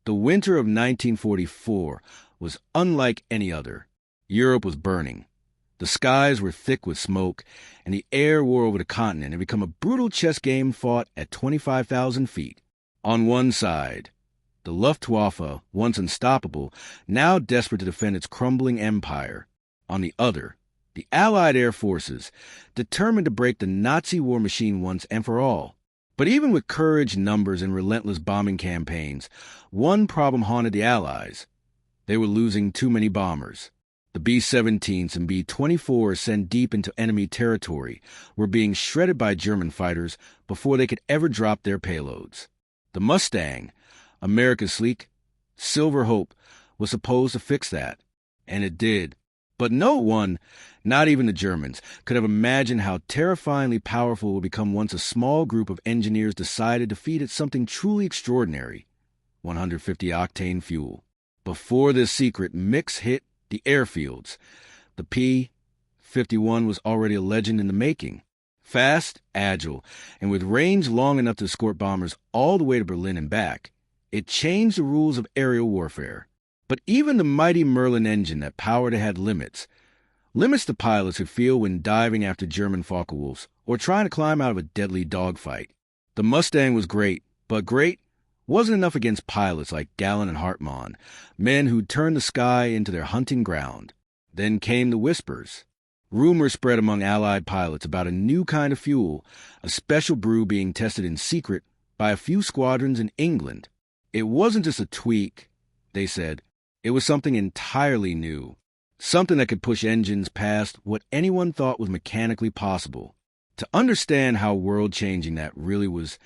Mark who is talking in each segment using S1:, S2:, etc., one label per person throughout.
S1: The winter of 1944 was unlike any other. Europe was burning. The skies were thick with smoke, and the air wore over the continent and become a brutal chess game fought at 25,000 feet. On one side, the Luftwaffe, once unstoppable, now desperate to defend its crumbling empire. On the other, the Allied air forces, determined to break the Nazi war machine once and for all. But even with courage, numbers, and relentless bombing campaigns, one problem haunted the Allies. They were losing too many bombers. The B-17s and B-24s sent deep into enemy territory were being shredded by German fighters before they could ever drop their payloads. The Mustang, America's sleek, silver hope, was supposed to fix that, and it did. But no one, not even the Germans, could have imagined how terrifyingly powerful it would become once a small group of engineers decided to feed it something truly extraordinary, 150-octane fuel. Before this secret mix hit the airfields, the P-51 was already a legend in the making. Fast, agile, and with range long enough to escort bombers all the way to Berlin and back, it changed the rules of aerial warfare. But even the mighty Merlin engine that powered it had limits the pilots could feel when diving after German Focke-Wulfs or trying to climb out of a deadly dogfight. The Mustang was great, but great wasn't enough against pilots like Gallen and Hartmann, men who'd turned the sky into their hunting ground. Then came the whispers. Rumors spread among Allied pilots about a new kind of fuel, a special brew being tested in secret by a few squadrons in England. It wasn't just a tweak, they said. It was something entirely new, something that could push engines past what anyone thought was mechanically possible. To understand how world-changing that really was,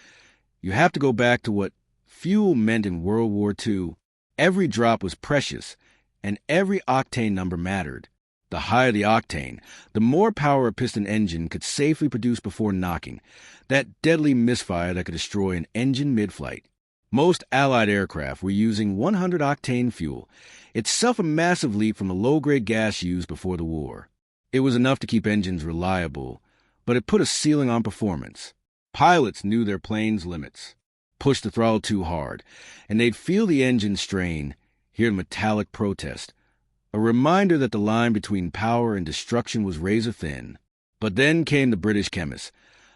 S1: you have to go back to what fuel meant in World War II. Every drop was precious, and every octane number mattered. The higher the octane, the more power a piston engine could safely produce before knocking, that deadly misfire that could destroy an engine mid-flight. Most Allied aircraft were using 100-octane fuel, itself a massive leap from the low-grade gas used before the war. It was enough to keep engines reliable, but it put a ceiling on performance. Pilots knew their plane's limits. Push the throttle too hard, and they'd feel the engine strain, hear the metallic protest, a reminder that the line between power and destruction was razor-thin. But then came the British chemists,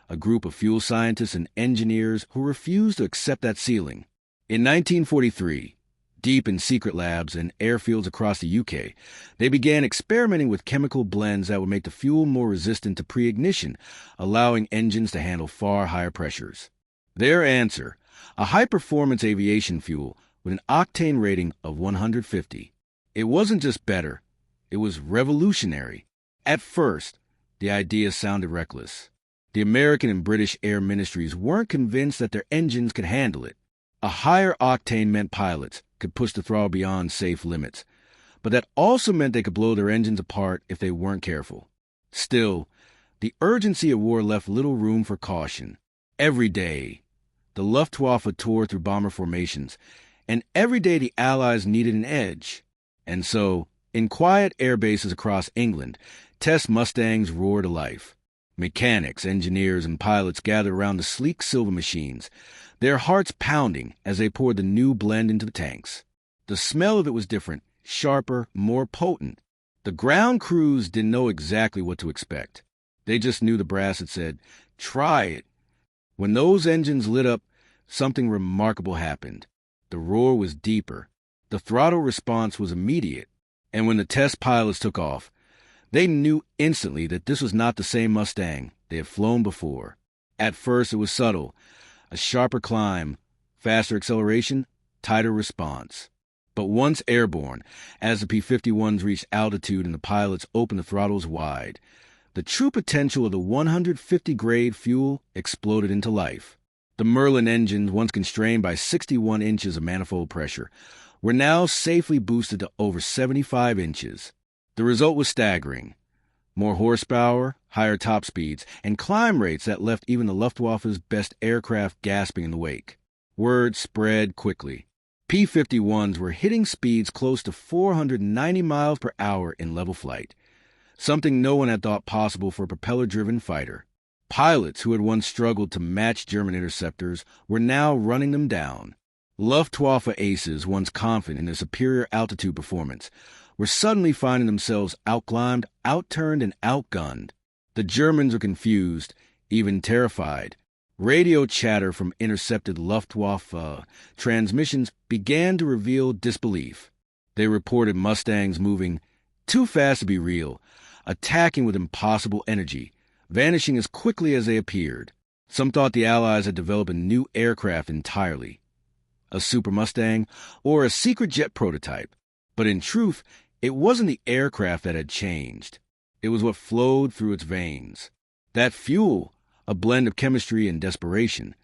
S1: a group of fuel scientists and engineers who refused to accept that ceiling. In 1943, deep in secret labs and airfields across the UK, they began experimenting with chemical blends that would make the fuel more resistant to pre-ignition, allowing engines to handle far higher pressures. Their answer: a high-performance aviation fuel with an octane rating of 150. It wasn't just better, it was revolutionary. At first, the idea sounded reckless. The American and British air ministries weren't convinced that their engines could handle it. A higher octane meant pilots could push the throttle beyond safe limits, but that also meant they could blow their engines apart if they weren't careful. Still, the urgency of war left little room for caution. Every day, the Luftwaffe tore through bomber formations, and every day the Allies needed an edge. And so, in quiet air bases across England, test Mustangs roared to life. Mechanics, engineers, and pilots gathered around the sleek silver machines, their hearts pounding as they poured the new blend into the tanks. The smell of it was different, sharper, more potent. The ground crews didn't know exactly what to expect. They just knew the brass had said, "Try it." When those engines lit up, something remarkable happened. The roar was deeper. The throttle response was immediate. And when the test pilots took off, they knew instantly that this was not the same Mustang they had flown before. At first, it was subtle. A sharper climb, faster acceleration, tighter response. But once airborne, as the P-51s reached altitude and the pilots opened the throttles wide, the true potential of the 150-grade fuel exploded into life. The Merlin engines, once constrained by 61 inches of manifold pressure, were now safely boosted to over 75 inches. The result was staggering. More horsepower, higher top speeds, and climb rates that left even the Luftwaffe's best aircraft gasping in the wake. Word spread quickly. P-51s were hitting speeds close to 490 miles per hour in level flight, something no one had thought possible for a propeller-driven fighter. Pilots who had once struggled to match German interceptors were now running them down. Luftwaffe aces, once confident in their superior altitude performance, were suddenly finding themselves outclimbed, outturned, and outgunned. The Germans were confused, even terrified. Radio chatter from intercepted Luftwaffe transmissions began to reveal disbelief. They reported Mustangs moving too fast to be real, attacking with impossible energy, vanishing as quickly as they appeared. Some thought the Allies had developed a new aircraft entirely, a Super Mustang or a secret jet prototype. But in truth, it wasn't the aircraft that had changed. It was what flowed through its veins. That fuel, a blend of chemistry and desperation,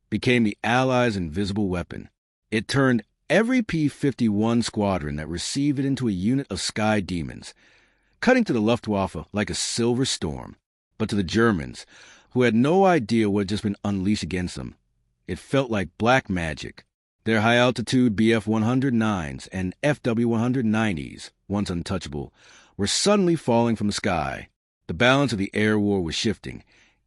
S1: became the Allies' invisible weapon. It turned every P-51 squadron that received it into a unit of sky demons, cutting to the Luftwaffe like a silver storm. But to the Germans, who had no idea what had just been unleashed against them, it felt like black magic. Their high-altitude Bf-109s and FW-190s, once untouchable, were suddenly falling from the sky. The balance of the air war was shifting,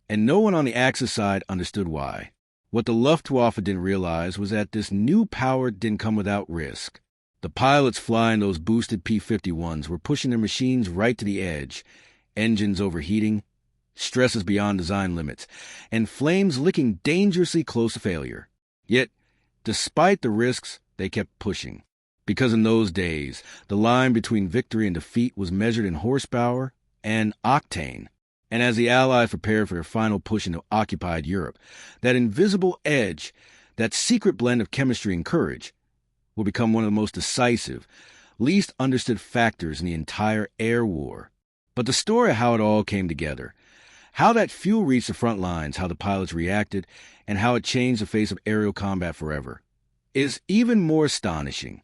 S1: and no one on the Axis side understood why. What the Luftwaffe didn't realize was that this new power didn't come without risk. The pilots flying those boosted P-51s were pushing their machines right to the edge, engines overheating, stresses beyond design limits, and flames licking dangerously close to failure. Yet, despite the risks, they kept pushing. Because in those days, the line between victory and defeat was measured in horsepower and octane. And as the Allies prepared for their final push into occupied Europe, that invisible edge, that secret blend of chemistry and courage, would become one of the most decisive, least understood factors in the entire air war. But the story of how it all came together, how that fuel reached the front lines, how the pilots reacted, and how it changed the face of aerial combat forever, is even more astonishing.